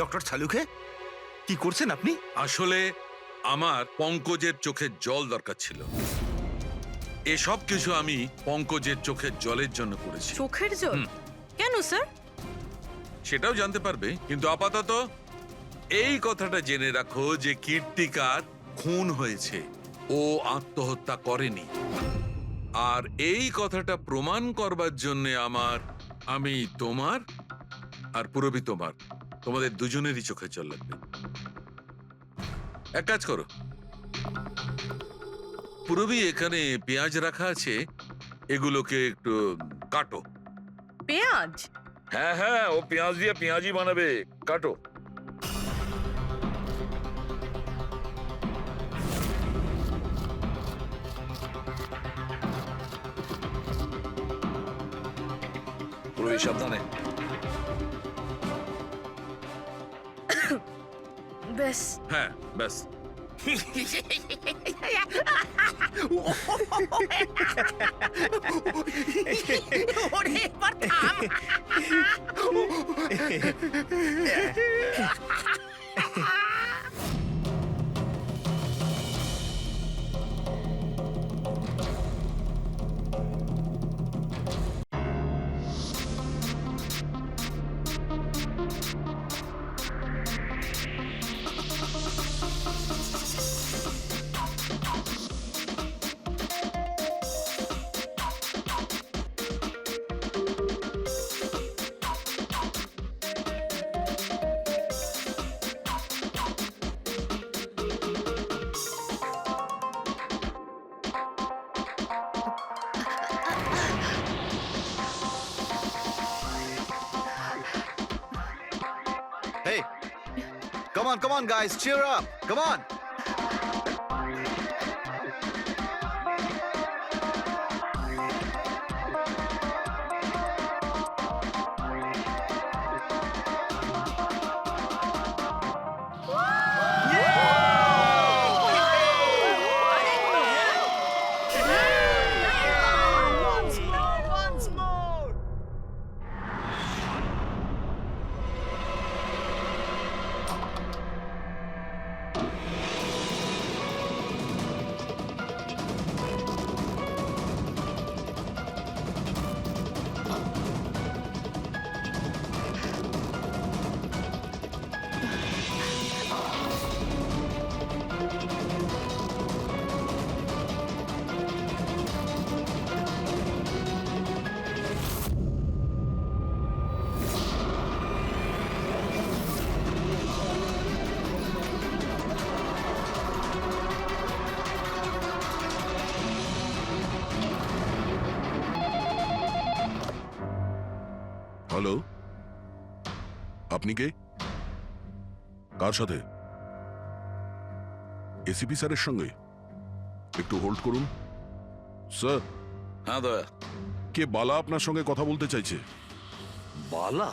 Doctor ছালুকে কি করছেন আপনি? আসলে আমার পঙ্কজের চোখের জল দরকার ছিল। এসব কিছু আমি পঙ্কজের চোখের জলের জন্য করেছি। চোখের জল? কেন স্যার? সেটাও জানতে পারবে, কিন্তু আপাতত এই কথাটা জেনে রাখো যে কীর্তিকার খুন হয়েছে, ও আত্মহত্যা করেনি। আর এই কথাটা প্রমাণ করবার জন্য আমি তোমার আর পুরবি তোমাদের দুজনেরই চোখে জল লাগবে। এক কাজ করো, পুরবি এখানে পেঁয়াজ রাখা আছে, এগুলোকে একটু কাটো। পেঁয়াজ? হ্যাঁ হ্যাঁ, ও পেঁয়াজ দিয়ে পেঁয়াজি বানাবে, কাটো। পুরবি সাবধানে। ব্যাস। হ্যাঁ ব্যাস। ওরে এবার থাম। Hey, come on, guys, cheer up. Come on. Once more. Hello, আপনি কে? কার সাথে? এসিপি স্যারের সঙ্গে? একটু হোল্ড করুন। স্যার। হ্যাঁ দয়া। কে বালা আপনার সঙ্গে কথা বলতে চাইছে। বালা?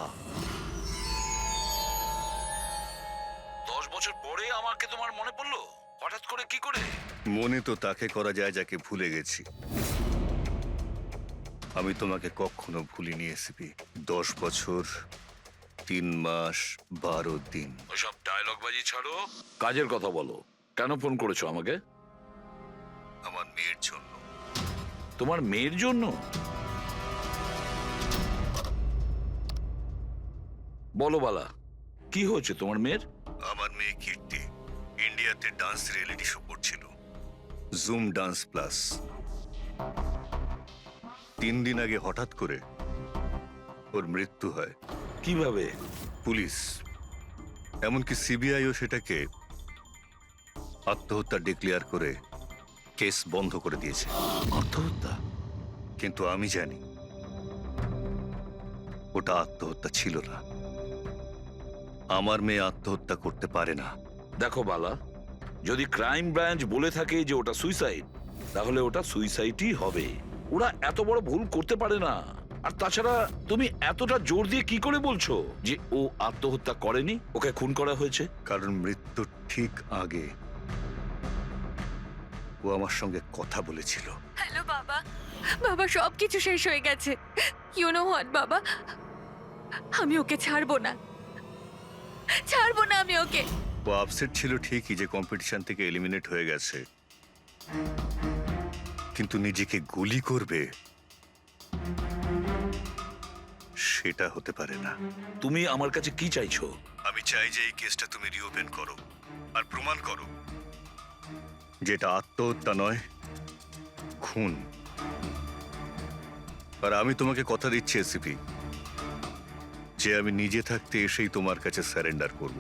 10 বছর পরে আমাকে তোমার মনে পড়লো হঠাৎ করে, কি করে? মনে তো তাকে করা যায় যাকে ভুলে গেছি। আমি তোমাকে কখনো ভুলিনি এসিপি। 10 বছর 3 মাস 12 দিন। ওসব ডায়লগ বাজি ছাড়ো, কাজের কথা বলো। কেন ফোন করেছো আমাকে? আমার মেয়ের জন্য। তোমার মেয়ের জন্য? বলো বালা, কি হয়েছে তোমার মেয়ের? আমার মেয়ে কীর্তি ইন্ডিয়াতে ডান্স রিয়েলিটি শো করছিল, জুম ডান্স প্লাস। 3 দিন আগে হঠাৎ করে ওর মৃত্যু হয়। কিভাবে? পুলিশ, এমনকি সিবিআইও সেটাকে আত্মহত্যা ডিক্লেয়ার করে কেস বন্ধ করে দিয়েছে। আত্মহত্যা? কিন্তু আমি জানি ওটা আত্মহত্যা ছিল না। আমার মেয়ে আত্মহত্যা করতে পারে না। দেখো বালা, যদি ক্রাইম ব্রাঞ্চ বলে থাকে যে ওটা সুইসাইড, তাহলে ওটা সুইসাইডই হবে। ওরা এত বড় ভুল করতে পারে না। আর তাছাড়া তুমি এতটা জোর দিয়ে কি করে বলছো যে ও আত্মহত্যা করেনি, ওকে খুন করা হয়েছে? কারণ মৃত্যুর ঠিক আগে ও আমার সঙ্গে কথা বলেছিল। হ্যালো বাবা, বাবা সবকিছু শেষ হয়ে গেছে। ইউ নো হোয়াট বাবা, আমি ওকে ছাড়বো না। ছাড়বো না আমি ওকে। ও আপসেট ছিল ঠিকই যে কম্পিটিশন থেকে এলিমিনেট হয়ে গেছে, কিন্তু নিজেকে গুলি করবে সেটা হতে পারে না। তুমি আমার কাছে কি চাইছো? আমি চাই যে এই কেসটা তুমি রিওপেন করো আর প্রমাণ করো যেটা আত্মহত্যা নয়, খুন। আর আমি তোমাকে কথা দিচ্ছি এসিপি, যে আমি নিজে থাকতে এসেই তোমার কাছে সারেন্ডার করব।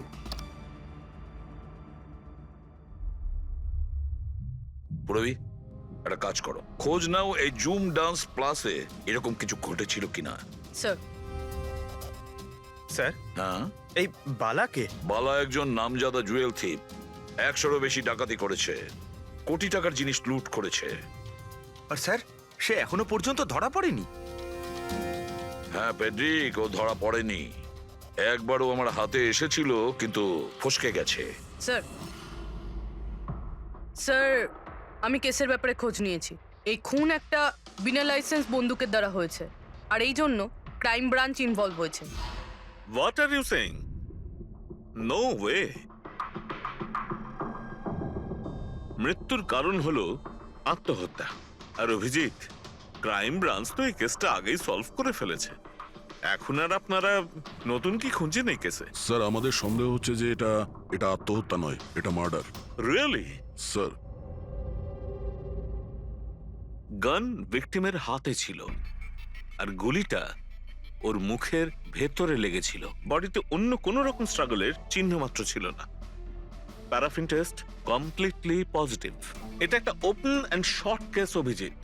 পুরবি, একটা কাজ করো, খোঁজ নাও এই জুম ডান্স প্লাসে এরকম কিছু ঘটেছিল কিনা। স্যার, স্যার হ্যাঁ, এই বালাকে বালা একজন নামজাদা জুয়েল থিপ, 100-এরও বেশি ডাকাতি করেছে, কোটি টাকার জিনিস লুট করেছে। আর স্যার সে এখনো পর্যন্ত ধরা পড়েনি। হ্যাঁ পেড্রিক, ও ধরা পড়েনি। একবারও আমার হাতে এসেছিল কিন্তু ফসকে গেছে। স্যার, স্যার, আমি কেসের ব্যাপারে খোঁজ নিয়েছি। এই খুন একটা বিনা লাইসেন্স বন্দুকের দ্বারা হয়েছে, আর এই জন্য ক্রাইম ব্রাঞ্চ ইনভলভ হয়েছে। What are you saying? No way. মৃত্যুর কারণ হলো আত্মহত্যা। আর অভিজিৎ, ক্রাইম ব্রাঞ্চ তো এই কেসটা আগেই সলভ করে ফেলেছে। এখন আর আপনারা নতুন কি খুঁজছেন এই কেসে? স্যার, আমাদের সন্দেহ হচ্ছে যে এটা আত্মহত্যা নয়, এটা মার্ডার। রিয়েলি? স্যার, গান ভিকটিমের হাতে ছিল আর গুলিটা ওর মুখের ভেতরে লেগেছিল। বডিতে অন্য কোনো রকম স্ট্রাগলের চিহ্ন মাত্র ছিল না। Paraffin test completely positive. এটা একটা open and short case Abhijit.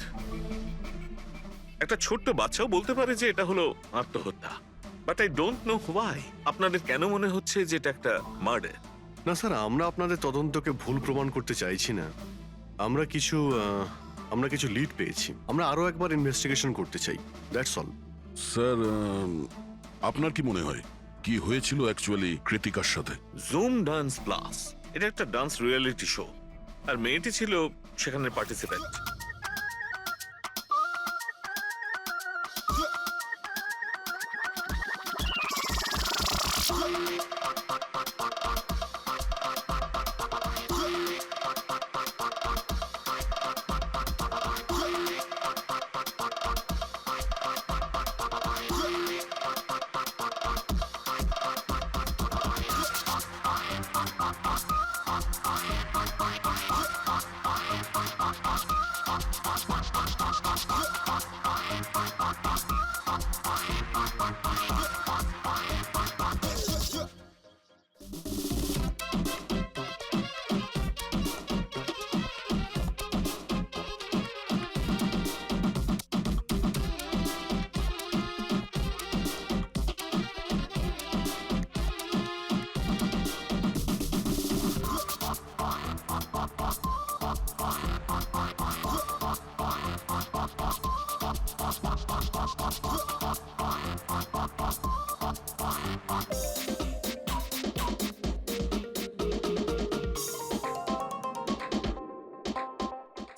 একটা ছোট্ট বাচ্চাও বলতে পারে যে এটা হলো আত্মহত্যা। But I don't know why আপনাদের কেন মনে হচ্ছে যে এটা একটা মার্ডার? না স্যার, আমরা আপনাদের তদন্তকে ভুল প্রমাণ করতে চাইছি না। আমরা কিছু লিড পেয়েছি, আমরা আরো একবার ইনভেস্টিগেশন করতে চাই, দ্যাটস অল। স্যার, আপনার কি মনে হয় কি হয়েছিল অ্যাকচুয়ালি কৃতিকার সাথে? জুম ডান্স প্লাস এটা একটা ডান্স রিয়েলিটি শো, আর মেয়েটি ছিল সেখানে পার্টিসিপেন্ট।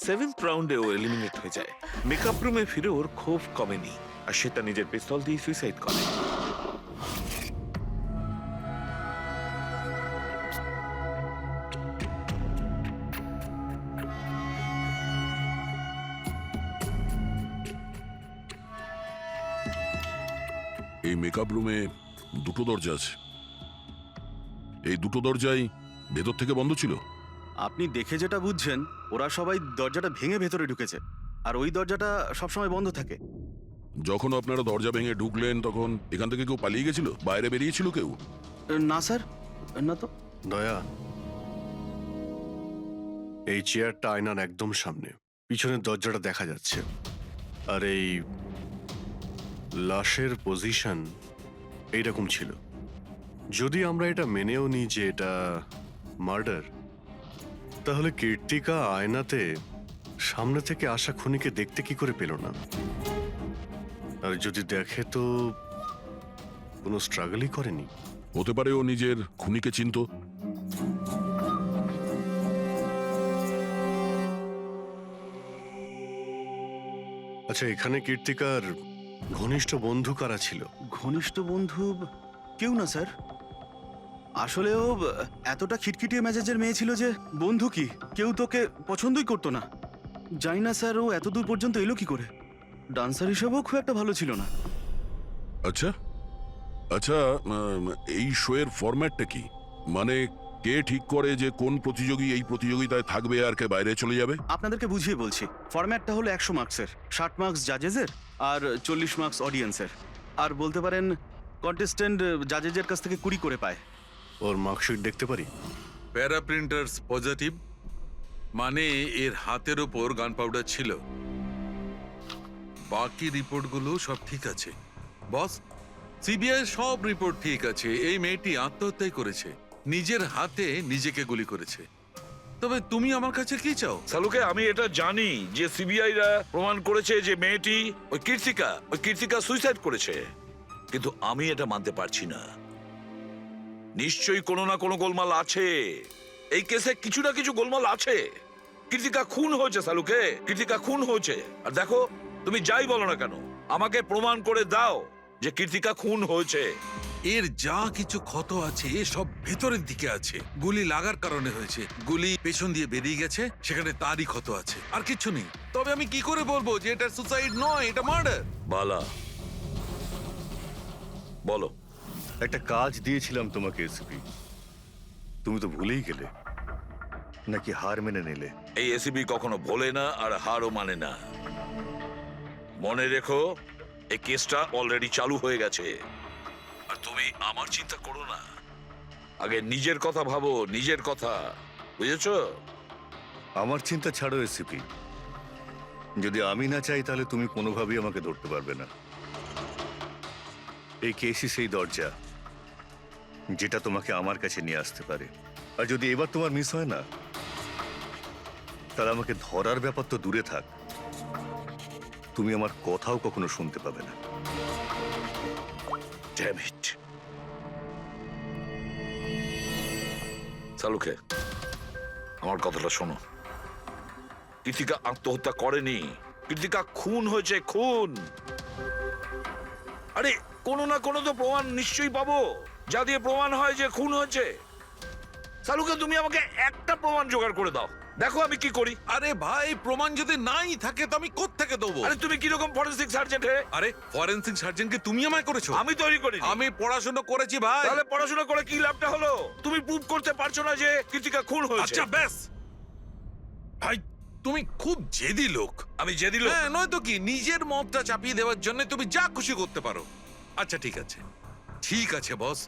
সেভেন্থ রাউন্ডে ও এলিমিনেট হয়ে যায়। মেকআপ রুমে ফিরে ওর ক্ষোভ কমেনি, আর সে তার নিজের পিস্তল দিয়ে সুইসাইড করে। এই মেকআপ রুমে দুটো দরজা আছে, এই দুটো দরজাই ভেতর থেকে বন্ধ ছিল। আপনি দেখে যেটা বুঝছেন, ওরা সবাই দরজাটা ভেঙে ভেতরে ঢুকেছে, আর ওই দরজাটা সবসময় বন্ধ থাকে। যখন আপনারা দরজা ভেঙে ঢুকলেন তখন এখান থেকে কেউ পালিয়ে গেছিল, বাইরে বেরিয়েছিল কেউ? না স্যার, না তো। দয়া, এই চেয়ারটা আয়নার একদম সামনে, পিছনের দরজাটা দেখা যাচ্ছে, আর এই লাশের পজিশন এইরকম ছিল। যদি আমরা এটা মেনেও নিই যে এটা মার্ডার, তাহলে কীর্তিকা আয়নাতে সামনে থেকে আসা খুনিকে দেখতে কি করে পেল না? আর যদি দেখে তো কোনো স্ট্রাগলই করেনি। হতে পারে ও নিজের খুনিকে চিনত। আচ্ছা, এখানে কীর্তিকার ঘনিষ্ঠ বন্ধু কারা ছিল? ঘনিষ্ঠ বন্ধু কেউ না স্যার। আসলেও এতটা খিটখিটিয়ে মেজাজের মেয়ে ছিল যে বন্ধু কি কেউ তোকে পছন্দই করতো না। জানি না স্যার ও এত দূর পর্যন্ত এলো কি করে। ডান্সার হিসেবেও খুব একটা ভালো ছিল না। আচ্ছা আচ্ছা, এই শোয়ের ফরম্যাটটা কি? মানে কে ঠিক করে যে কোন প্রতিযোগী এই প্রতিযোগিতায় থাকবে আর কে বাইরে চলে যাবে? আপনাদেরকে বুঝিয়ে বলছি, ফরম্যাটটা হলো 100 মার্কসের, 60 মার্কস জাজেসের আর 40 মার্কস অডিয়েন্সের। আর বলতে পারেন কন্টেস্টেন্ট জাজেসের কাছ থেকে 20 করে পায়। ওর মার্কশিট দেখতে পারি? প্যারা প্রিন্টার্স পজিটিভ, মানে এর হাতের ওপর গান পাউডার ছিল। বাকি রিপোর্টগুলো সব ঠিক আছে বস। সিবিআই সব রিপোর্ট ঠিক আছে। এই মেয়েটি আত্মহত্যাই করেছে, নিজের হাতে নিজেকে গুলি করেছে। তবে তুমি আমার কাছে কি চাও? সালুকে আমি এটা জানি যে সিবিআই রা প্রমাণ করেছে যে মেয়েটি ওই কীর্তিকা সুইসাইড করেছে, কিন্তু আমি এটা মানতে পারছি না। নিশ্চয়ই কোনো না কোনো গোলমাল আছে এই কেসে, কিছু না কিছু গোলমাল আছে। কীর্তিকা খুন হয়েছে সালুকে, কীর্তিকা খুন হয়েছে। আর দেখো, তুমি যাই বলো না কেন, আমাকে প্রমাণ করে দাও যে কীর্তিকা খুন হয়েছে। এর যা কিছু ক্ষত আছে সব ভেতরের দিকে আছে, গুলি লাগার কারণে হয়েছে। গুলি পেছন দিয়ে বেরিয়ে গেছে, সেখানে তারই ক্ষত আছে, আর কিছু নেই। তবে আমি কি করে বলবো যে এটা সুসাইড নয়, এটা মার্ডার? বালা বলো। একটা কাজ দিয়েছিলাম তোমাকে এসপি, তুমি তো ভুলেই গেলে, নাকি হার মেনে নিলে? এই এসিবি কখনো ভোলে না আর হারও মানে না। মনে রেখো, এই কেসটা অলরেডি চালু হয়ে গেছে। আর তুমি আমার চিন্তা করো না, আগে নিজের কথা ভাবো, নিজের কথা, বুঝেছো? আমার চিন্তা ছাড়ো এসিপি, যদি আমি না চাই তাহলে তুমি কোনোভাবেই আমাকে ধরতে পারবে না। এই কেসই সেই দরজা যেটা তোমাকে আমার কাছে নিয়ে আসতে পারে। আর যদি এবার তোমার মিস হয় না, তাহলে আমাকে ধরার ব্যাপার তো দূরে থাক, তুমি আমার কথাও কখনো শুনতে পাবে না। Damn it. সালুকে, আমার কথাটা শোনো। কীর্তিকা আত্মহত্যা করেনি, কীর্তিকা খুন হয়েছে, খুন। আরে কোনো না কোনো তো প্রমাণ নিশ্চয়ই পাবো, যা দিয়ে প্রমাণ হয় যে খুন হয়েছে। সালুকে, তুমি আমাকে একটা প্রমাণ জোগাড় করে দাও, দেখো আমি কি করি। আরে ভাই, প্রমাণ যদি নাই থাকে তো আমি কোত্থেকে দেবো? আরে তুমি কিরকম ফরেনসিক সার্জেন্ট হে? আরে ফরেনসিক সার্জনকে তুমি আমায় করেছো? আমি তৈরি করি। আমি পড়াশোনা করেছি ভাই। তাহলে পড়াশোনা করে কি লাভটা হলো? তুমি প্রুভ করতে পারছো না যে কীর্তিকা খুন হয়েছে। আচ্ছা ব্যাস ভাই, তুমি খুব জেদি লোক। আমি জেদি লোক? হ্যাঁ, নয়তো কি, নিজের মতটা চাপিয়ে দেওয়ার জন্য তুমি যা খুশি করতে পারো। আচ্ছা ঠিক আছে, ঠিক আছে বস,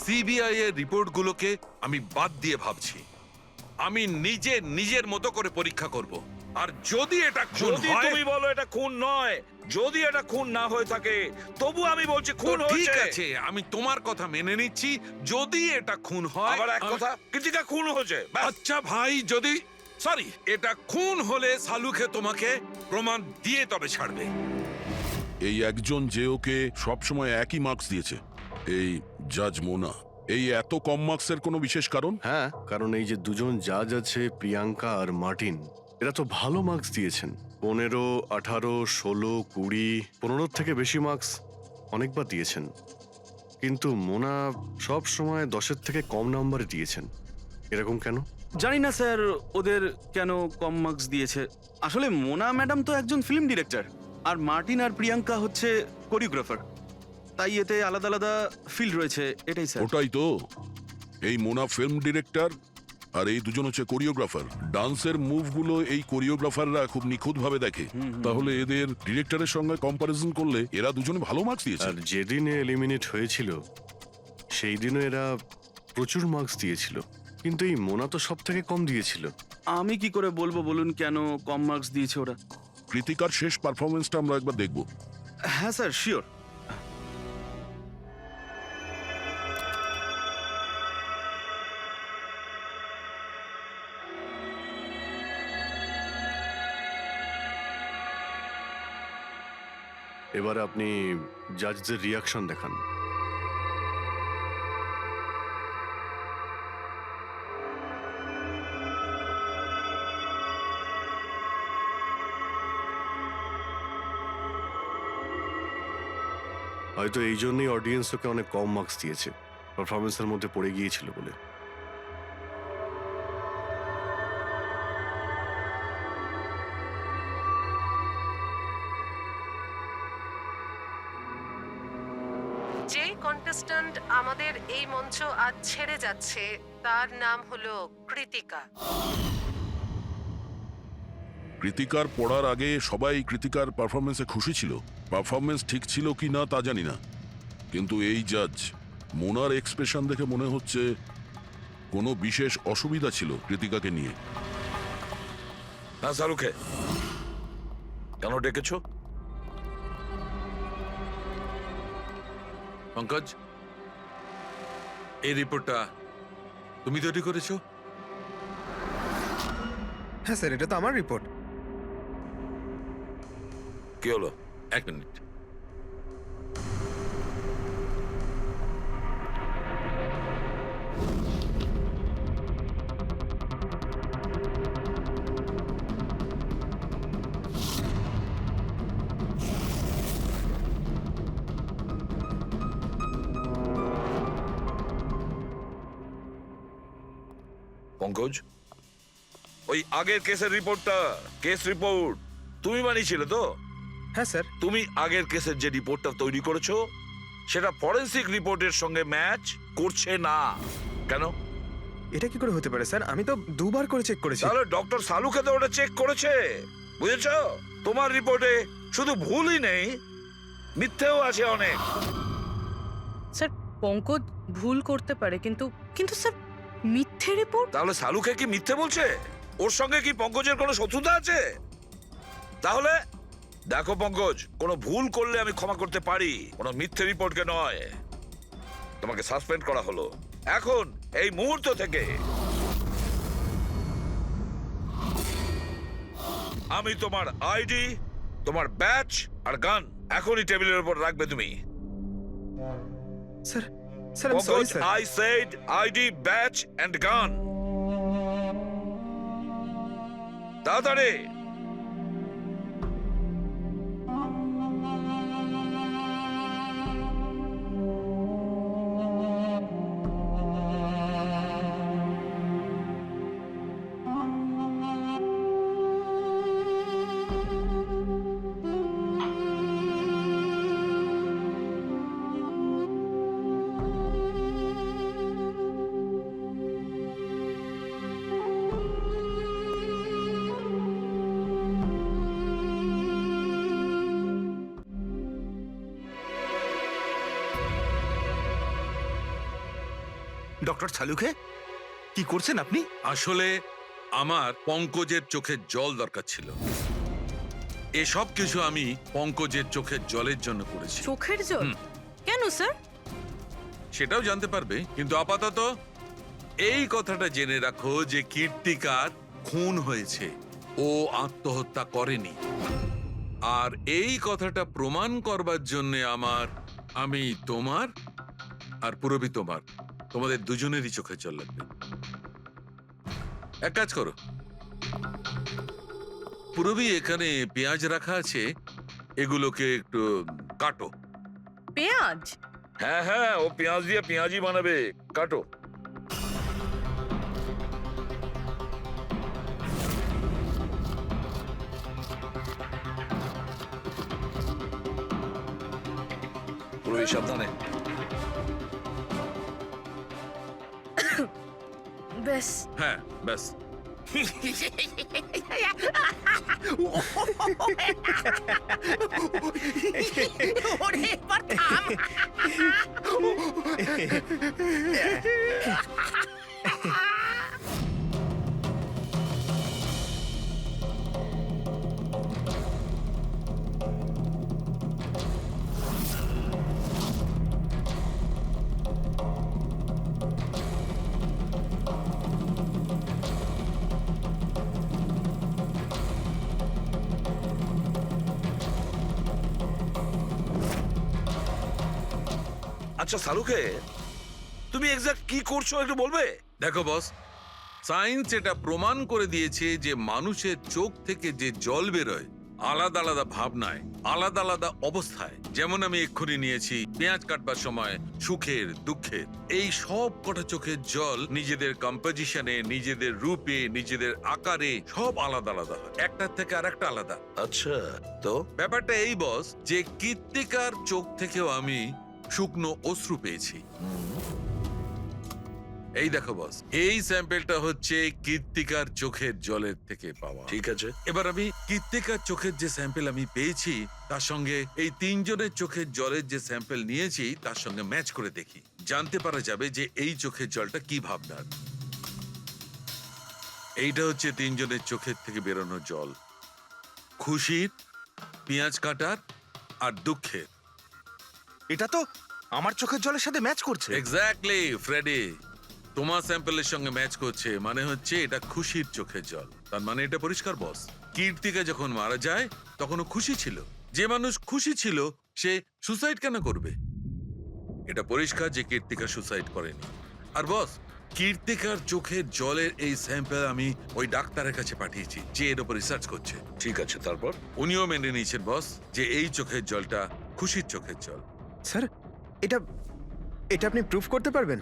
সিবিআই এর রিপোর্টগুলোকে আমি বাদ দিয়ে ভাবছি। আমি নিজের মতো করে পরীক্ষা করব, আর যদি এটা খুন যদি হয়, তুমি বলো এটা খুন নয়, যদি এটা খুন না হয়ে থাকে, তবু আমি বলছি তো খুন ঠিক হয়েছে। আছে, আমি তোমার কথা মেনে নিচ্ছি। যদি এটা খুন হয়, আবার এক কথা, কীর্তিকা খুন হয়েছে, ব্যাস। আচ্ছা ভাই, যদি সরি এটা খুন হলে সালুকে তোমাকে প্রমাণ দিয়ে তবে ছাড়বে। এই একজন যে ওকে সবসময় একই মার্কস দিয়েছে, এই জাজ মোনা, এই এত কম মার্কসের কোনো বিশেষ কারণ? হ্যাঁ, কারণ এই যে দুজন জাজ আছে, প্রিয়াঙ্কা আর মার্টিন, এরা তো ভালো মার্কস দিয়েছেন। 15, 18, 16, 20, 15 থেকে বেশি মার্কস অনেকবার দিয়েছেন। কিন্তু মোনা সব সময় 10-এর থেকে কম নাম্বার দিয়েছেন। এরকম কেন? জানি না স্যার ওদের কেন কম মার্কস দিয়েছে। আসলে মোনা ম্যাডাম তো একজন ফিল্ম ডিরেক্টর, আর মার্টিন আর প্রিয়াঙ্কা হচ্ছে কোরিওগ্রাফার, তাই এতে আলাদা আলাদা ফিল্ড রয়েছে, এটাই স্যার। ওটাই তো, এই মোনা ফিল্ম ডিরেক্টর আর এই দুজন হচ্ছে কোরিওগ্রাফার। ডান্সের মুভগুলো এই কোরিওগ্রাফাররা খুব নিখুঁতভাবে দেখে। তাহলে এদের ডিরেক্টরের সঙ্গে কম্পারিজন করলে এরা দুজনে ভালো মার্কস দিয়েছে। আর যেদিনে এলিমিনেট হয়েছিল সেই দিনও এরা প্রচুর মার্কস দিয়েছিল, কিন্তু এই মোনা তো সব থেকে কম দিয়েছিল। আমি কি করে বলবো বলুন কেন কম মার্কস দিয়েছে ওরা? কৃতিকার শেষ পারফরমেন্সটা আমরা একবার দেখব। হ্যাঁ স্যার, শিওর। এবার আপনি জাজদের রিয়াকশন দেখান। হয়তো এই জন্যই অডিয়েন্স ওকে অনেক কম মার্কস দিয়েছে, পারফরমেন্সের মধ্যে পড়ে গিয়েছিল বলে। যেই কন্টেস্ট্যান্ট আমাদের এই মঞ্চ আজ ছেড়ে যাচ্ছে তার নাম হলো কৃতিকা। কৃতিকার পড়ার আগে সবাই কৃতিকার পারফরমেন্সে খুশি ছিল। পারফরমেন্স ঠিক ছিল কি না তা জানি না, কিন্তু এই জাজ মোনার এক্সপ্রেশন দেখে মনে হচ্ছে কোনো বিশেষ অসুবিধা ছিল কৃতিকাকে নিয়ে। না শাহরুখে, কেন ডেকেছো? পঙ্কজ, এই রিপোর্টটা তুমি তৈরি করেছো? হ্যাঁ স্যার, এটা তো আমার রিপোর্ট। কি হলো? এক মিনিট। পঙ্কজ, ওই আগের কেসের রিপোর্টটা, কেস রিপোর্ট তুমি বানিয়েছিলে তো? হ্যাঁ স্যার। তুমি আগের কেসের যে রিপোর্টটা তৈরি করেছো সেটা ফরেনসিক রিপোর্টের সঙ্গে ম্যাচ করছে না কেন? এটা কি করে হতে পারে স্যার? আমি তো দুবার করে চেক করেছি। তাহলে ডক্টর সালুকে তো ওটা চেক করেছে, বুঝেছো? তোমার রিপোর্টে শুধু ভুলই নেই, মিথ্যেও আছে অনেক। স্যার, পঙ্কজ ভুল করতে পারে, কিন্তু কিন্তু স্যার, মিথ্যে রিপোর্ট? তাহলে সালুকে কি মিথ্যে বলছে? ওর সঙ্গে কি পঙ্কজের কোনো শত্রুতা আছে? তাহলে দেখো পঙ্কজ, কোনো ভুল করলে আমি ক্ষমা করতে পারি, কোনো মিথ্যে রিপোর্টকে নয়। তোমাকে সাসপেন্ড করা হলো এখন, এই মুহূর্ত থেকে। আমি তোমার আইডি, তোমার ব্যাচ আর গান এখনই টেবিলের উপর রাখবে তুমি। স্যার, স্যার আমি sorry sir. I said ID, badge and gun. তাড়াতাড়ি। ডক্টর সালুখে, কি করছেন আপনি? আসলে আমার পঙ্কজের চোখের জল দরকার ছিল। এসব কিছু আমি পঙ্কজের চোখের জলের জন্য করেছি। চোখের জল? কেন স্যার? সেটাও জানতে পারবে, কিন্তু আপাতত এই কথাটা জেনে রাখো যে কীর্তিকার খুন হয়েছে, ও আত্মহত্যা করেনি। আর এই কথাটা প্রমাণ করবার জন্য আমি তোমার আর পুরবি তোমাদের দুজনেরই চোখে জল লাগবে। এক কাজ করো, পুরবি এখানে পেঁয়াজ রাখা আছে, এগুলোকে একটু কাটো। পেঁয়াজ? হ্যাঁ হ্যাঁ, ও পেঁয়াজ দিয়ে পেঁয়াজি বানাবে, কাটো। পুরবি সাবধানে। ব্যাস। হ্যাঁ ব্যাস। আচ্ছা সালুকে, তুমি এক্সাক্ট কি করছো একটু বলবে? দেখো বস, সায়েন্স এটা প্রমাণ করে দিয়েছে যে মানুষের চোখ থেকে যে জল বেরোয় আলাদা আলাদা ভাবনায়, আলাদা আলাদা অবস্থায়। যেমন আমি এক্ষুনি নিয়েছি পেঁয়াজ কাটবার সময় সুখের, দুঃখের, এই সব কটা চোখের জল নিজেদের কম্পোজিশনে, নিজেদের রূপে, নিজেদের আকারে সব আলাদা আলাদা হয়, একটার থেকে আর একটা আলাদা। আচ্ছা, তো ব্যাপারটা এই বস যে কৃত্তিকার চোখ থেকেও আমি শুকনো অশ্রু পেয়েছি। এই দেখো বস, এই স্যাম্পেলটা হচ্ছে কৃত্তিকার চোখের জলের থেকে পাওয়া। ঠিক আছে, এবার আমি কৃত্তিকার চোখের যে স্যাম্পেল আমি পেয়েছি তার সঙ্গে এই তিনজনের চোখের জলের যে স্যাম্পেল নিয়েছি তার সঙ্গে ম্যাচ করে দেখি, জানতে পারা যাবে যে এই চোখের জলটা কি ভাবনার। এইটা হচ্ছে তিনজনের চোখের থেকে বেরোনো জল, খুশির, পেঁয়াজ কাটার আর দুঃখের। এটা তো আমার চোখের জলের সাথে ম্যাচ করছে। এক্স্যাক্টলি ফ্রেডি, তোমার স্যাম্পলের সঙ্গে ম্যাচ করছে, মানে হচ্ছে এটা খুশির চোখের জল। তার মানে এটা পরিষ্কার বস, কীর্তিকা যখন মারা যায় তখনও খুশি ছিল। যে মানুষ খুশি ছিল সে সুসাইড কেন করবে? এটা পরিষ্কার যে কীর্তিকা সুসাইড করেনি। আর বস, কীর্তিকার চোখের জলের এই স্যাম্পল আমি ওই ডাক্তারের কাছে পাঠিয়েছি যে এর উপর রিসার্চ করছে। ঠিক আছে, তারপর? উনিও মেনে নিয়েছেন বস যে এই চোখের জলটা খুশির চোখের জল। স্যার, এটা এটা আপনি প্রুফ করতে পারবেন?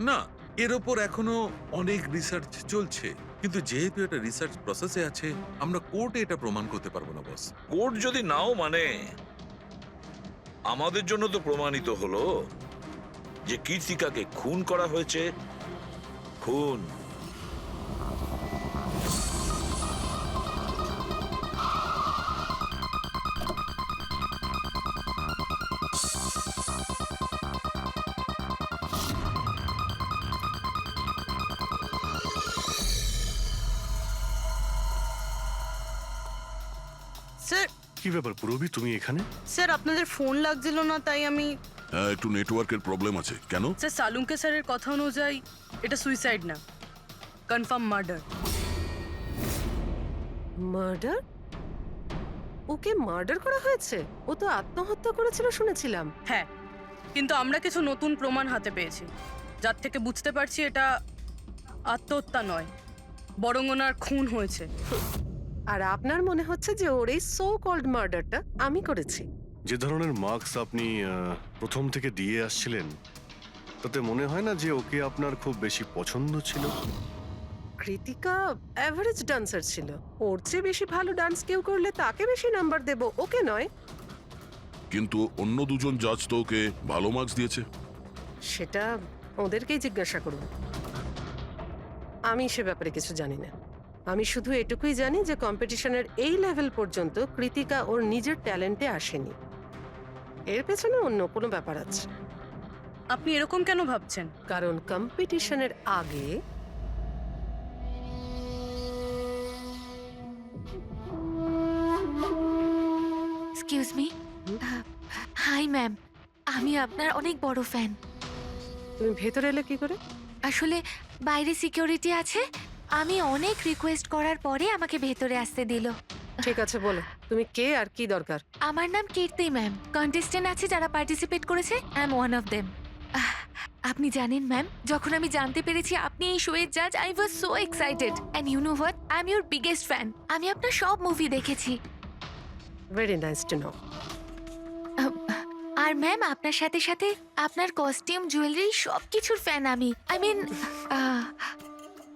না, এর ওপর এখনো অনেক রিসার্চ চলছে, কিন্তু যেহেতু এটা রিসার্চ প্রসেসে আছে আমরা কোর্টে এটা প্রমাণ করতে পারবো না বস। কোর্ট যদি নাও মানে, আমাদের জন্য তো প্রমাণিত হলো যে কীর্তিকাকে খুন করা হয়েছে। খুন। স্যার, কি ব্যাপার পুরবি, তুমি এখানে? স্যার আপনাদের ফোন লাগছিল না তাই আমি। হ্যাঁ, একটু নেটওয়ার্কের প্রবলেম আছে। কেন? স্যার সালুঙ্কে স্যারের কথা অনুযায়ী এটা সুইসাইড না, কনফার্ম মার্ডার। মার্ডার? ওকে মার্ডার করা হয়েছে? ও তো আত্মহত্যা করেছিল শুনেছিলাম। হ্যাঁ, কিন্তু আমরা কিছু নতুন প্রমাণ হাতে পেয়েছি যার থেকে বুঝতে পারছি এটা আত্মহত্যা নয়, বরং ওনার খুন হয়েছে। আর আপনার মনে হচ্ছে যে ওর এই সো কল্ড মার্ডারটা আমি করেছি? যে ধরনের মার্কস আপনি প্রথম থেকে দিয়ে আসছিলেন তাতে মনে হয় না যে ওকে আপনার খুব বেশি পছন্দ ছিল। কৃতিকা অ্যাভারেজ ডান্সার ছিল, ওর চেয়ে বেশি ভালো ডান্স কেউ করলে তাকে বেশি নাম্বার দেব, ওকে নয়। কিন্তু অন্য দুজন জাজ তো ওকে ভালো মার্কস দিয়েছে। সেটা ওদেরকেই জিজ্ঞাসা করুন, আমি সে ব্যাপারে কিছু জানি না। আমি শুধু এটুকুই জানি যে কম্পিটিশনের এই লেভেল পর্যন্ত কৃতিকা ওর নিজের ট্যালেন্টে আসেনি, এর পেছনে অন্য কোনো ব্যাপার আছে। আপনি এরকম কেন ভাবছেন? কারণ কম্পিটিশনের আগে এক্সকিউজ মি। হাই ম্যাম, আমি আপনার অনেক বড় ফ্যান। তুমি ভেতরে এলে কি করে? আসলে বাইরে সিকিউরিটি আছে, আমি অনেক রিকোয়েস্ট করার পরে আমাকে ভেতরে আসতে দিল। ঠিক আছে, বলো তুমি কে আর কি দরকার। আমার নাম কীর্তি ম্যাম, কন্টেস্টেন্ট আছে যারা পার্টিসিপেট করেছে, I am one of them. আপনি জানেন ম্যাম, যখন আমি জানতে পেরেছি আপনি এই শোয়ের জাজ, I was so excited. And you know what, I am your biggest fan. আমি আপনার সব মুভি দেখেছি। Very nice to know. আর ম্যাম আপনার সাথে সাথে আপনার কস্টিউম, জুয়েলারি সব কিছুর ফ্যান আমি। আই মিন,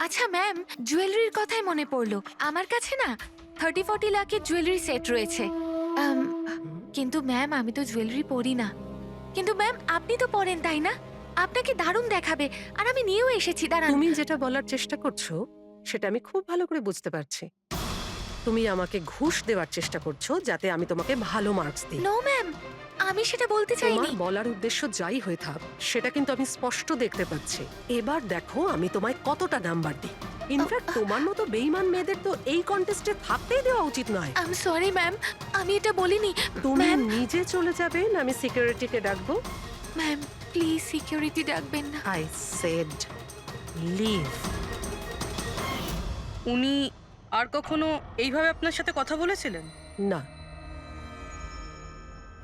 আচ্ছা ম্যাম, জুয়েলারির কথাই মনে পড়লো, আমার কাছে না 30-40 লাখের জুয়েলারি সেট রয়েছে। কিন্তু ম্যাম আমি তো জুয়েলারি পরি না। কিন্তু ম্যাম আপনি তো পরেন, তাই না? আপনাকে দারুণ দেখাবে, আর আমি নিয়েও এসেছি। দাঁড়ান। তুমি যেটা বলার চেষ্টা করছো সেটা আমি খুব ভালো করে বুঝতে পারছি। তুমি আমাকে ঘুষ দেওয়ার চেষ্টা করছো যাতে আমি তোমাকে ভালো মার্কস দিই। নো ম্যাম, আমি সেটা বলতে চাইনি। তোমার বলার উদ্দেশ্য যাই হয়ে থাক সেটা কিন্তু আমি স্পষ্ট দেখতে পাচ্ছি। এবার দেখো আমি তোমায় কতটা নাম্বার দিই। ইনফ্যাক্ট তোমার মতো বেঈমান মেয়েদের তো এই কন্টেস্টে থাকতেই দেওয়া উচিত নয়। আই এম সরি ম্যাম, আমি এটা বলিনি। তুমি ম্যাম, নিজে চলে যাবে না আমি সিকিউরিটিকে ডাকবো? ম্যাম প্লিজ সিকিউরিটি ডাকবেন না। I said leave. উনি আর কখনো এইভাবে আপনার সাথে কথা বলেছিলেন? না।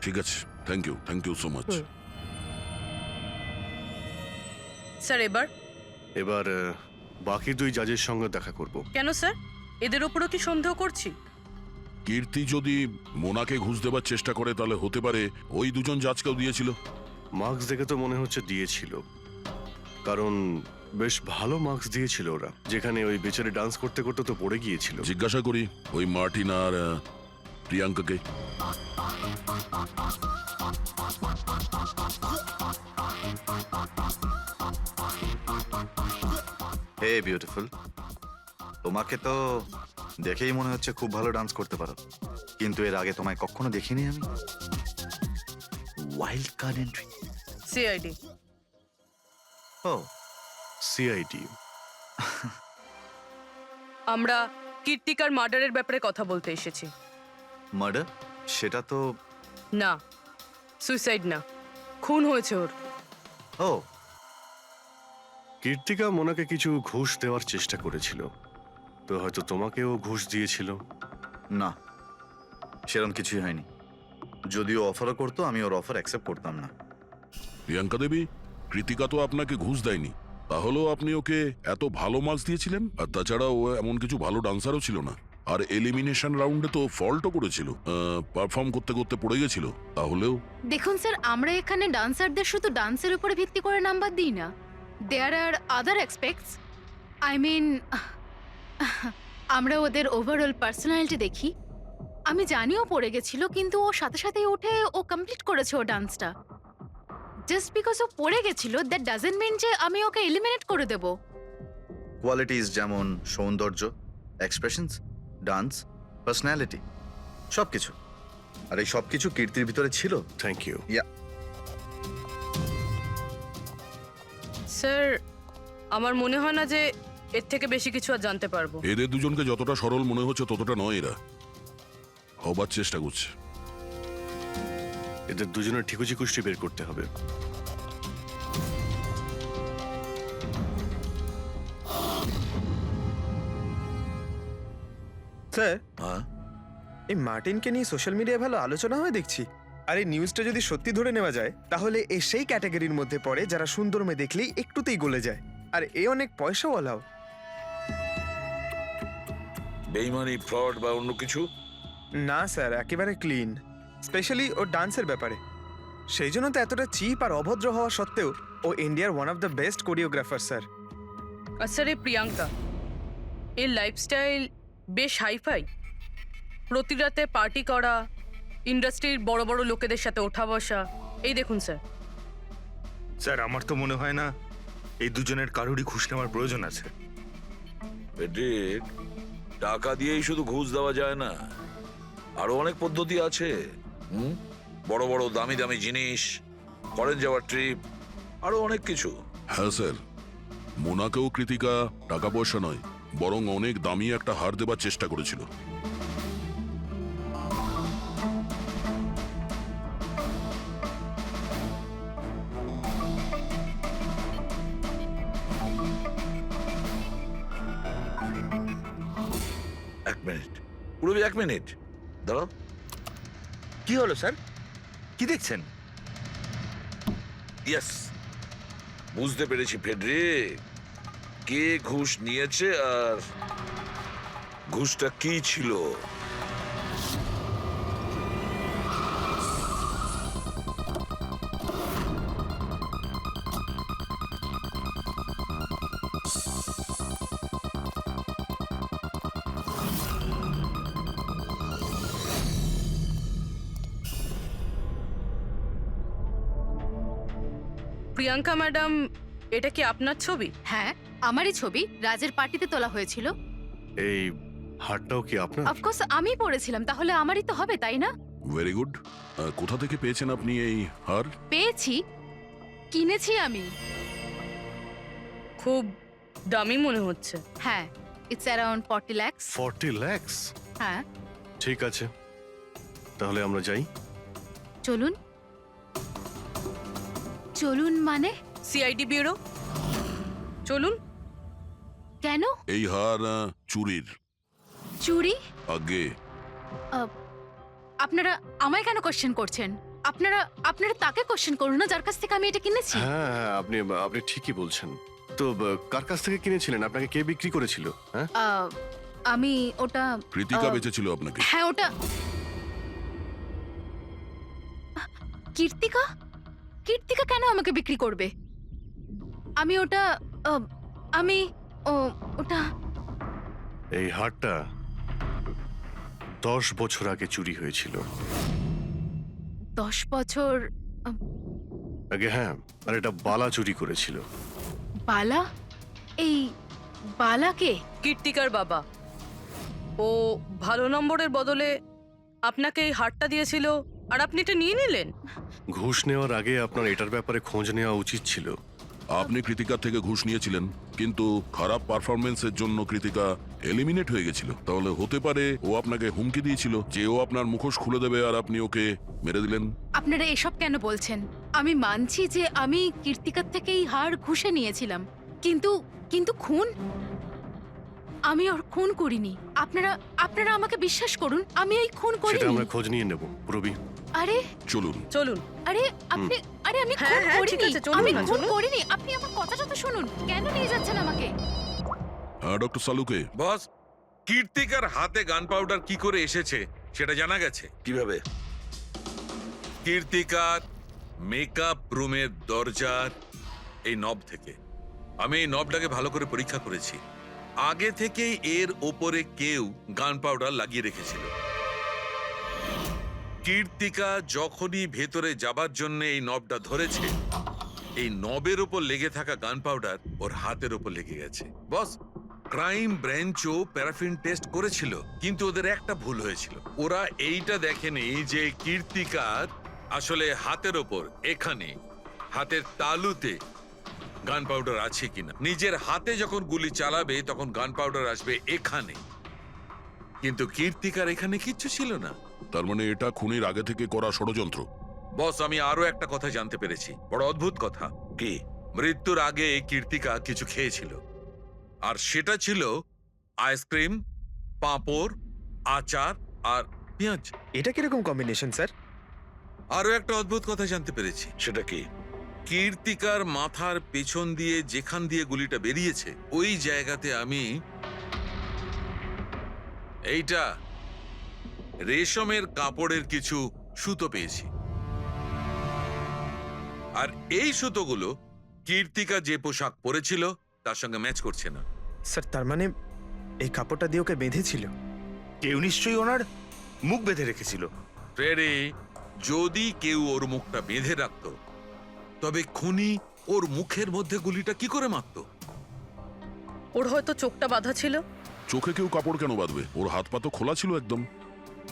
ঠিক আছে, thank you so much. Sir এবার বাকি দুই জাজের সঙ্গে দেখা করব। কেন স্যার, এদের ওপরও কি সন্দেহ করছি? কীর্তি যদি মোনাকে ঘুষ দেবার চেষ্টা করে তাহলে হতে পারে ওই দুজন জাজকেও দিয়েছিল। মার্কস দেখে তো মনে হচ্ছে দিয়েছিল, কারণ বেশ ভালো মার্কস দিয়েছিল ওরা, যেখানে ওই বেচারে ডান্স করতে করতে তো পড়ে গিয়েছিল। জিজ্ঞাসা করি ওই মার্টিন আর প্রিয়াঙ্কাকে। হে বিউটিফুল, তোমাকে তো দেখেই মনে হচ্ছে খুব ভালো ডান্স করতে পারো, কিন্তু এর আগে তোমায় কখনো দেখিনি আমি। Wild card entry. সিআইডি। ও, সিআইডি। আমরা কীর্তিকার মার্ডারের ব্যাপারে কথা বলতে এসেছি। মার্ডার? সেটা তো না, সুইসাইড না, খুন হয়েছে ওর। ও, কীর্তিকা মোনাকে কিছু ঘুষ দেওয়ার চেষ্টা করেছিল, তো হয়তো তোমাকেও ঘুষ দিয়েছিল। না, সেরকম কিছুই হয়নি। যদিও অফারও করতো, আমি ওর অফার অ্যাকসেপ্ট করতাম না। প্রিয়াঙ্কা দেবী, কৃতিকা তো আপনাকে ঘুষ দেয়নি, তাহলেও আপনি ওকে এত ভালো মার্কস দিয়েছিলেন। আর তাছাড়া ও এমন কিছু ভালো ডান্সারও ছিল না, আর এলিমিনেশন রাউন্ডে তো ফল্টও করেছিল, পারফর্ম করতে করতে পড়ে গেছিল। তাহলেও দেখুন স্যার, আমরা এখানে ডান্সারদের শুধু ডান্সের উপরে ভিত্তি করে নাম্বার দিই না। দেয়ার আর আদার এক্সপেক্টস। আই মিন, আমরা ওদের ওভারঅল পার্সোনালিটি দেখি। আমি জানিও পড়ে গেছিল, কিন্তু ও সাথে সাথেই উঠে ও কমপ্লিট করেছে ও ডান্সটা। জাস্ট বিকজ ও পড়ে গেছিল, দ্যাট ডাজন্ট মিন যে আমি ওকে এলিমিনেট করে দেব। কোয়ালিটিস যেমন সৌন্দর্য, এক্সপ্রেশনস, ডান্স, পার্সোনালিটি, সবকিছু। আর এই সবকিছু কীর্তির ভিতরে ছিল। Thank you. স্যার, আমার মনে হয় না যে এর থেকে বেশি কিছু আর জানতে পারবো। এদের দুজনকে যতটা সরল মনে হচ্ছে ততটা নয়, এরা হবার চেষ্টা করছে। এদের দুজনের ঠিকুজি কুষ্টি বের করতে হবে। স্যার, হ্যাঁ, এই মার্টিনকে নিয়ে সোশ্যাল মিডিয়ায় ভালো আলোচনা হয় দেখছি। আর এই নিউজটা যদি সত্যি ধরে নেওয়া যায়, তাহলে এ সেই ক্যাটাগরির মধ্যে পড়ে যারা সুন্দর মেয়ে দেখলেই একটুতেই গলে যায়। আর এ অনেক পয়সাওয়ালাও। বেইমানি, ফ্রড বা অন্য কিছু? না স্যার, একেবারে ক্লিন, স্পেশালি ওর ডান্সের ব্যাপারে। সেই জন্য তো এতটা চিপ আর অভদ্র হওয়া সত্ত্বেও ও ইন্ডিয়ার one of the best choreographer sir. আর স্যার, এই প্রিয়াঙ্কা, এর লাইফস্টাইল বেশ হাইফাই। প্রতি রাতে পার্টি করা, ইন্ডাস্ট্রির বড় বড় লোকেদের সাথে ওঠা বসা। এই দেখুন স্যার। স্যার, আমার তো মনে হয় না এই দুজনের কারোরই ঘুষ নেওয়ার প্রয়োজন আছে। পেটেক, টাকা দিয়েই শুধু ঘুষ দেওয়া যায় না, আরো অনেক পদ্ধতি আছে। বড় বড় দামি দামি জিনিস, ফরেন যাওয়ার ট্রিপ, আরো অনেক কিছু। হ্যাঁ স্যার, মোনাকেও কৃতিকা টাকা পয়সা নয়, বরং অনেক দামি একটা হার দেবার চেষ্টা করেছিল। এক মিনিট, পুরো 1 মিনিট দাঁড়াও। কি হলো স্যার? কি দেখছেন? ইয়েস, বুঝতে পেরেছি ফেডরিক, কে ঘুষ নিয়েছে আর ঘুষটা কি ছিল। প্রিয়াঙ্কা ম্যাডাম, এটা কি আপনার ছবি? হ্যাঁ, আমারই ছবি, রাজের পার্টিতে তোলা হয়েছিল। এই হারটাও কি আপনার? অফকোর্স আমি পড়েছিলাম, তাহলে আমারই তো হবে, তাই না? Very good. কোথা থেকে পেয়েছেন আপনি এই হার? পেয়েছি, কিনেছি আমি। খুব দামি মনে হচ্ছে। হ্যাঁ, ইটস অ্যারাউন্ড 40 লাখ। 40 লাখ? হ্যাঁ। ঠিক আছে, তাহলে আমরা যাই। চলুন। চলুন মানে? সিআইডি ব্যুরো চলুন। কেন? এই হার চুরির। চুরি? আগে আপনারা আমায় কেন কোশ্চেন করছেন? আপনারা তাকে কোশ্চেন করুন না, যার কাছ থেকে আমি এটা কিনেছি। হ্যাঁ, আপনি ঠিকই বলছেন। তো কার কাছ থেকে কিনেছিলেন? আপনাকে কে বিক্রি করেছিল? হ্যাঁ, আমি ওটা কৃতিকা বেঁচেছিল আপনাকে। হ্যাঁ ওটা কীর্তিকা কীর্তিকা কেন আমাকে বিক্রি করবে? আমি ওটা আমি ওটা এই হারটা 10 বছর আগে চুরি হয়েছিল। 10 বছর আগে, হ্যাঁ। আর এটা বালা চুরি করেছিল। বালা? এই বালাকে? কীর্তিকার বাবা। ও ভালো নম্বরের বদলে আপনাকে এই হারটা দিয়েছিল আর আপনি এটা নিয়ে নিলেন। ঘুষ নেওয়ার আগে আপনার এটার ব্যাপারে খোঁজ নেওয়া উচিত ছিল। আপনি কৃতিকার থেকে ঘুষ নিয়েছিলেন, কিন্তু খারাপ পারফরমেন্সের জন্য কৃতিকা এলিমিনেট হয়ে গেছিল। তাহলে হতে পারে ও আপনাকে হুমকি দিয়েছিল যে ও আপনার মুখোশ খুলে দেবে আর আপনি ওকে মেরে দিলেন। আপনারা এসব কেন বলছেন? আমি মানছি যে আমি কীর্তিকার থেকে এই হার ঘুষে নিয়েছিলাম, কিন্তু কিন্তু খুন? আমি ওর খুন করিনি। আপনারা আমাকে বিশ্বাস করুন, আমি এই খুন সেটা করিনি। আমরা খোঁজ নিয়ে নেব, পুরবি। আরে চলুন। চলুন। আরে আমি হ্যাঁ, খুন হ্যাঁ, ঠিক করিনি। আছে, চলুন আমি না, খুন চলুন। করিনি। আপনি আমার কথাটা তো শুনুন। কেন নিয়ে যাচ্ছেন আমাকে? হ্যাঁ ডক্টর সালুকে, বস, কীর্তিকার হাতে গান পাউডার কি করে এসেছে সেটা জানা গেছে। কিভাবে? কীর্তিকার মেকআপ রুমের দরজার এই নব থেকে। আমি এই নবটাকে ভালো করে পরীক্ষা করেছি। আগে থেকেই এর ওপরে কেউ গান পাউডার লাগিয়ে রেখেছিল। কীর্তিকা যখনই ভেতরে যাবার জন্য এই নবটা ধরেছে, এই নবের ওপর লেগে থাকা গান পাউডার ওর হাতের ওপর লেগে গেছে। বস, ক্রাইম ব্রাঞ্চও প্যারাফিন টেস্ট করেছিল, কিন্তু ওদের একটা ভুল হয়েছিল। ওরা এইটা দেখেনি যে কীর্তিকার আসলে হাতের ওপর এখানে হাতের তালুতে গান পাউডার আছে কিনা। নিজের হাতে যখন গুলি চালাবে তখন গান পাউডার আসবে এখানে, কিন্তু কীর্তিকার এখানে কিচ্ছু ছিল না। তার মানে এটা খুনের আগে থেকে করা ষড়যন্ত্র। বস, আমি আরো একটা কথা জানতে পেরেছি, বড় অদ্ভুত কথা। কি? মৃত্যুর আগে কীর্তিকা কিছু খেয়েছিল, আর সেটা ছিল আইসক্রিম, পাঁপড়, আচার আর পেঁয়াজ। এটা কিরকম কম্বিনেশন স্যার? আরো একটা অদ্ভুত কথা জানতে পেরেছি। সেটা কি? কীর্তিকার মাথার পেছন দিয়ে যেখান দিয়ে গুলিটা বেরিয়েছে ওই জায়গাতে আমি এইটা রেশমের কাপড়ের কিছু সুতো পেয়েছি। আর এই সুতোগুলো কীর্তিকা যে পোশাক পরেছিল তার সঙ্গে ম্যাচ করছে না। স্যার তার মানে এই কাপড়টা দিয়ে ওকে বেঁধেছিল? কেউ নিশ্চয়ই ওনার মুখ বেঁধে রেখেছিল। ফ্রেডি, যদি কেউ ওর মুখটা বেঁধে রাখতো তবে খুনি ওর মুখের মধ্যে গুলিটা কি করে মারত? ওর হয়তো চোখটা বাঁধা ছিল। চোখে কেউ কাপড় কেন বাঁধবে? ওর হাত পা তো খোলা ছিল একদম,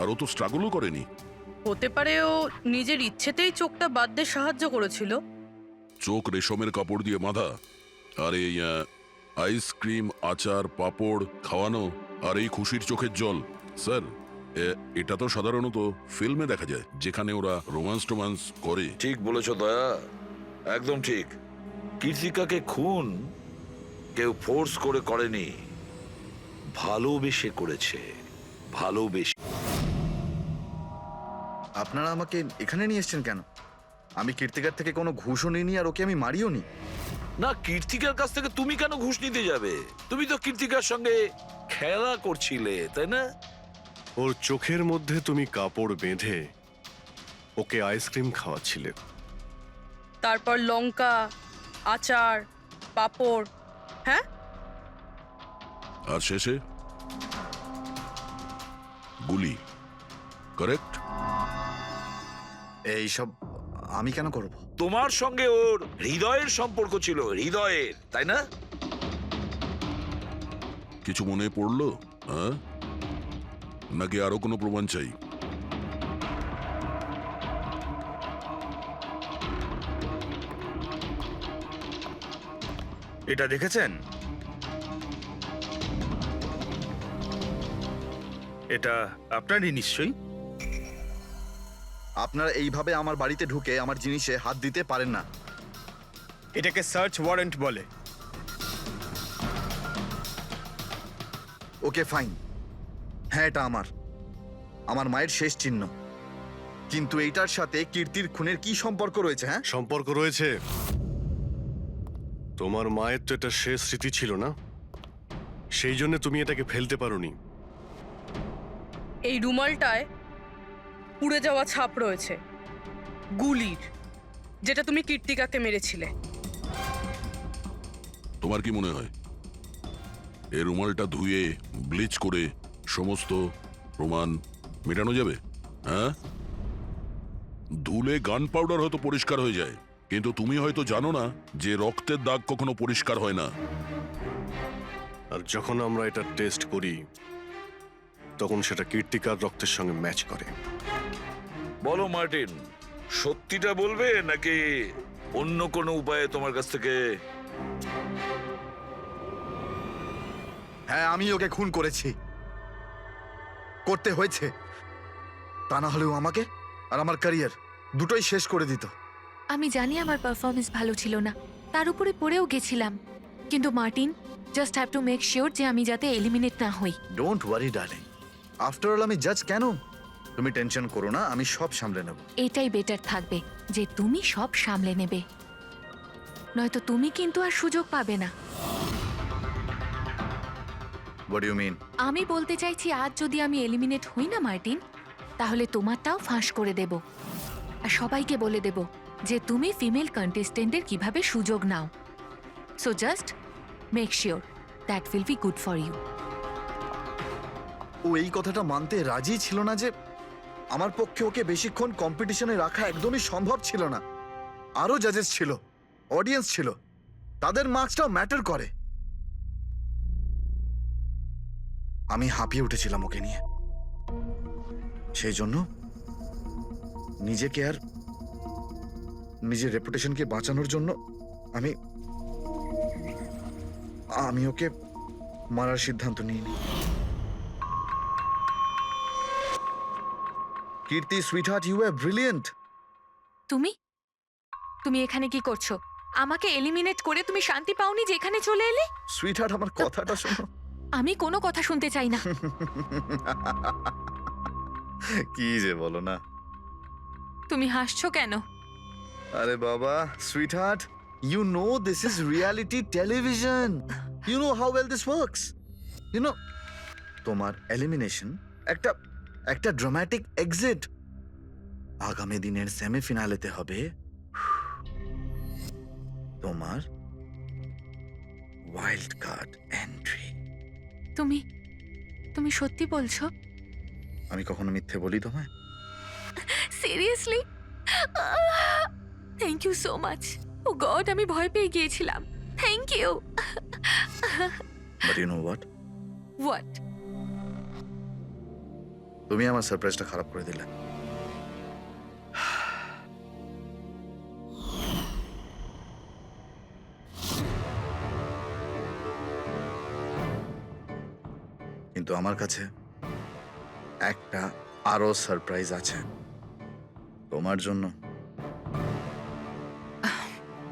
আর ও তো স্ট্রাগলও করেনি। হতে পারে ও নিজের ইচ্ছেতেই চোখটা বাঁধতে সাহায্য করেছিল। চোখ রেশমের কাপড় দিয়ে বাঁধা, আর এই আইসক্রিম, আচার, পাঁপড় খাওয়ানো, আর এই খুশির চোখের জল। স্যার, এটা তো সাধারণত ফিল্মে দেখা যায়, যেখানে ওরা রোমান্স করে। ঠিক বলেছো দয়া, একদম ঠিক। কীর্তিকাকে খুন কেউ ফোর্স করে করেনি, ভালোবেসে করেছে। ভালোবেসে। আপনারা আমাকে এখানে নিয়ে এসেছেন কেন? আমি কীর্তিকার থেকে কোনো ঘুষও নিইনি, আর ওকে আমি মারিও নি। না, কীর্তিকার কাছ থেকে তুমি কেন ঘুষ নিতে যাবে? তুমি তো কীর্তিকার সঙ্গে খেলা করছিলে, তাই না? ওর চোখের মধ্যে তুমি কাপড় বেঁধে ওকে আইসক্রিম খাওয়াচ্ছিলে। তারপর লঙ্কা, আচার, পাঁপড়। হ্যাঁ, আর শেষে গুলি, কারেক্ট? এইসব আমি কেন করব? তোমার সঙ্গে ওর হৃদয়ের সম্পর্ক ছিল, হৃদয়ের, তাই না? কিছু মনে পড়লো? হ্যাঁ, নাকি আরো কোনো প্রমাণ চাই? এটা দেখেছেন? এটা আপনারই নিশ্চয়ই। আপনারা এইভাবে আমার বাড়িতে ঢুকে আমার জিনিসে হাত দিতে পারেন না। এটাকে সার্চ ওয়ারেন্ট বলে। ওকে ফাইন, হ্যাঁ এটা আমার মায়ের শেষ চিহ্ন। কিন্তু এইটার সাথে কীর্তির খুনের কি সম্পর্ক রয়েছে? হ্যাঁ, সম্পর্ক রয়েছে। তোমার মায়ের তো এটা শেষ স্মৃতি ছিল না, সেই জন্য তুমি এটাকে ফেলতে পারোনি। এই রুমালটায় পুড়ে যাওয়া ছাপ রয়েছে গুলির, যেটা তুমি কীর্তিকাকে মেরেছিলে। তোমার কি মনে হয় এই রুমালটা ধুয়ে ব্লিচ করে সমস্ত প্রমাণ মেটানো যাবে? হ্যাঁ, ধুলে গান পাউডার হয়তো পরিষ্কার হয়ে যায়, কিন্তু তুমি হয়তো জানো না যে রক্তের দাগ কখনো পরিষ্কার হয় না। আর যখন আমরা এটা টেস্ট করি তখন সেটা কীর্তিকার রক্তের সঙ্গে ম্যাচ করে। বলো মার্টিন, সত্যিটা বলবে নাকি অন্য কোনো উপায়ে তোমার কাছ থেকে? হ্যাঁ, আমি ওকে খুন করেছি, করতে হয়েছে। তা না হলেও আমাকে আর আমার ক্যারিয়ার দুটোই শেষ করে দিত। আমি জানি আমার পারফরমেন্স ভালো ছিল না, তার উপরে পড়েও গেছিলাম, কিন্তু Martin, just have to make sure যে আমি যাতে এলিমিনেট না হই। Don't worry darling, after all আমি জাজ কেন? তুমি টেনশন করো না, আমি সব সামলে নেব। এটাই বেটার থাকবে যে তুমি সব সামলে নেবে, নয়তো তুমি কিন্তু আর সুযোগ পাবে না। What you mean? আমি বলতে চাইছি, আজ যদি আমি এলিমিনেট হই না মার্টিন, তাহলে তোমারটাও ফাঁস করে দেব, আর সবাইকে বলে দেব যে তুমি ফিমেল কন্টেস্টেন্টের কিভাবে সুযোগ নাও। So just make sure that will be good for you. ও এই কথাটা মানতে রাজি ছিল না যে আমার পক্ষে ওকে বেশিক্ষণ কম্পিটিশনে রাখা একদমই সম্ভব ছিল না। আরো জাজেস ছিল, অডিয়েন্স ছিল, তাদের মার্কসটাও ম্যাটার করে। আমি হাঁপিয়ে উঠেছিলাম ওকে নিয়ে, সেই জন্য নিজেকে আর নিজের রেপুটেশনকে বাঁচানোর জন্য আমি ওকে মারার সিদ্ধান্ত নিইনি। কীর্তি সুইটহার্ট, ইউ আর ব্রিলিয়েন্ট। তুমি এখানে কি করছো? আমাকে এলিমিনেট করে তুমি শান্তি পাওনি যে এখানে চলে এলে? সুইটহার্ট, আমার কথাটা শোনো। আমি কোনো কথা শুনতে চাই না। কি যে বলো না। তুমি হাসছো কেন? আরে বাবা, sweetheart, you know this is reality television. You know how well this works. You know, তোমার এলিমিনেশন একটা ড্রামাটিক এক্সিট। আগামী দিনের সেমিফিনালেতে হবে তোমার ওয়াইল্ড কার্ড এন্ট্রি। তুমি সত্যি বলছো? আমি কখনো মিথ্যে বলি তোমায়? Seriously? Thank you so much. Oh God, আমি ভয় পেয়ে গিয়েছিলাম। Thank you. But you know what? What? তুমি আমার সারপ্রাইজটা খারাপ করে দিলে। কিন্তু আমার কাছে একটা আরো সারপ্রাইজ আছে তোমার জন্য।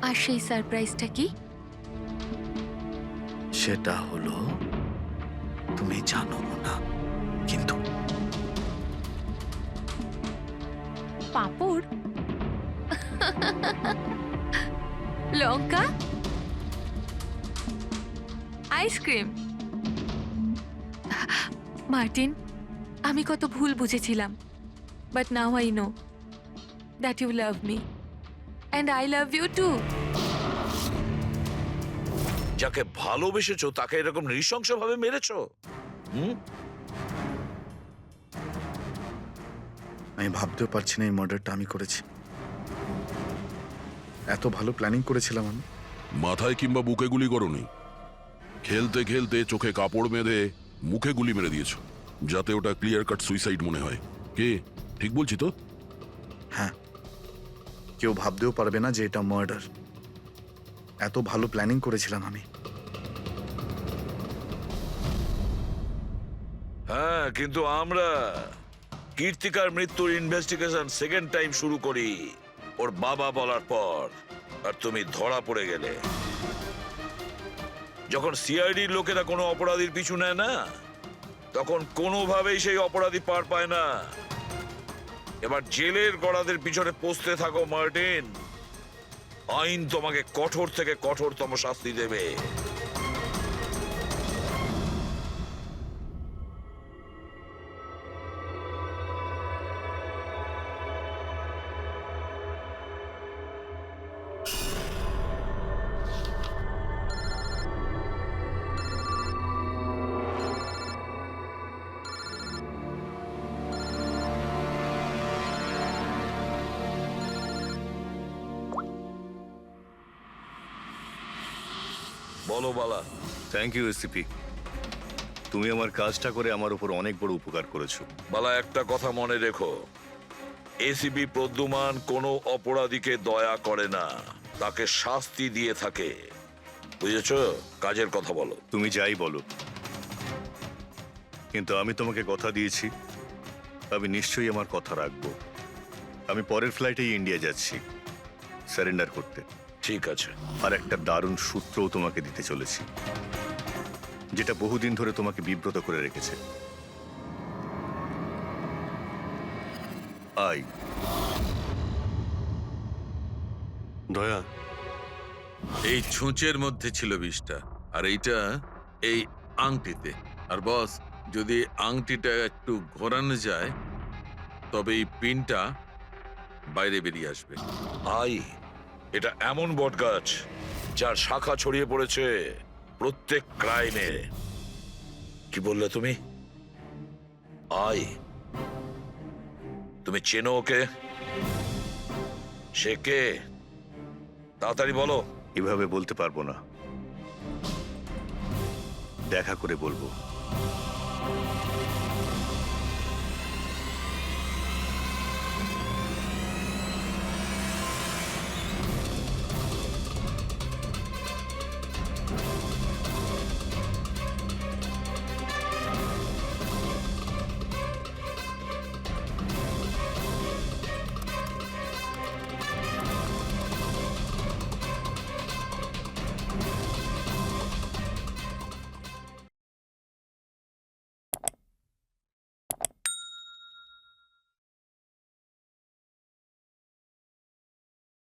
আর সেই সারপ্রাইজটা কি? সেটা হলো, তুমি জানো না, কিন্তু পাপড়, লঙ্কা, আইসক্রিম। মার্টিন, আমি কত ভুল বুঝেছিলাম, but now I know that you love me and I love you too. যাকে ভালোবেসেছো তাকে এরকম নৃশংসভাবে মেরেছো? আমি ভাবতেও পারছি না এই মার্ডারটা আমি করেছি। এত ভালো প্ল্যানিং করেছিলাম আমি। মাথায় কিংবা বুকে গুলি করনি, খেলতে খেলতে চোখে কাপড় বেঁধে মুখে গুলি মেরে দিয়েছো, যাতে ওটা ক্লিয়ার কাট সুইসাইড মনে হয়। কে ঠিক বলছি তো? হ্যাঁ, কেউ ভাবতেও পারবে না যে এটা মার্ডার। এত ভালো প্ল্যানিং করেছিলাম আমি। হ্যাঁ, কিন্তু আমরা কীর্তিকার মৃত্যুর ইনভেস্টিগেশন সেকেন্ড টাইম শুরু করি ওর বাবা বলার পর, আর তুমি ধরা পড়ে গেলে। যখন সিআইডির লোকেরা কোনো অপরাধীর পিছু নেয় না, তখন কোনোভাবেই সেই অপরাধী পার পায় না। এবার জেলের গড়াদের পিছনে পৌঁছতে থাকো মার্টিন। আইন তোমাকে কঠোর থেকে কঠোরতম শাস্তি দেবে। বলো বালা। থ্যাংক ইউ এসিপি, তুমি আমার কাজটা করে আমার উপর অনেক বড় উপকার করেছো। বালা, একটা কথা মনে রেখো, এসিপি প্রদ্যুমান কোনো অপরাধীকে দয়া করে না, তাকে শাস্তি দিয়ে থাকে, বুঝেছো? কাজের কথা বলো। তুমি যাই বলো, কিন্তু আমি তোমাকে কথা দিয়েছি, আমি নিশ্চয়ই আমার কথা রাখবো। আমি পরের ফ্লাইটেই ইন্ডিয়া যাচ্ছি সারেন্ডার করতে। ঠিক আছে। আর একটা দারুণ সূত্রও তোমাকে দিতে চলেছি, যেটা বহুদিন ধরে তোমাকে বিব্রত করে রেখেছে। আই দয়া, এই ছুঁচের মধ্যে ছিল বিষটা, আর এইটা এই আংটিতে। আর বস, যদি আংটিটা একটু ঘোরানো যায় তবে এই পিনটা বাইরে বেরিয়ে আসবে। আই, এটা এমন বটগাছ যার শাখা ছড়িয়ে পড়েছে প্রত্যেক ক্রাইমে। কি বললে তুমি? আই, তুমি চেনো ওকে? সে কে? তাড়াতাড়ি বলো। এভাবে বলতে পারবো না, দেখা করে বলবো।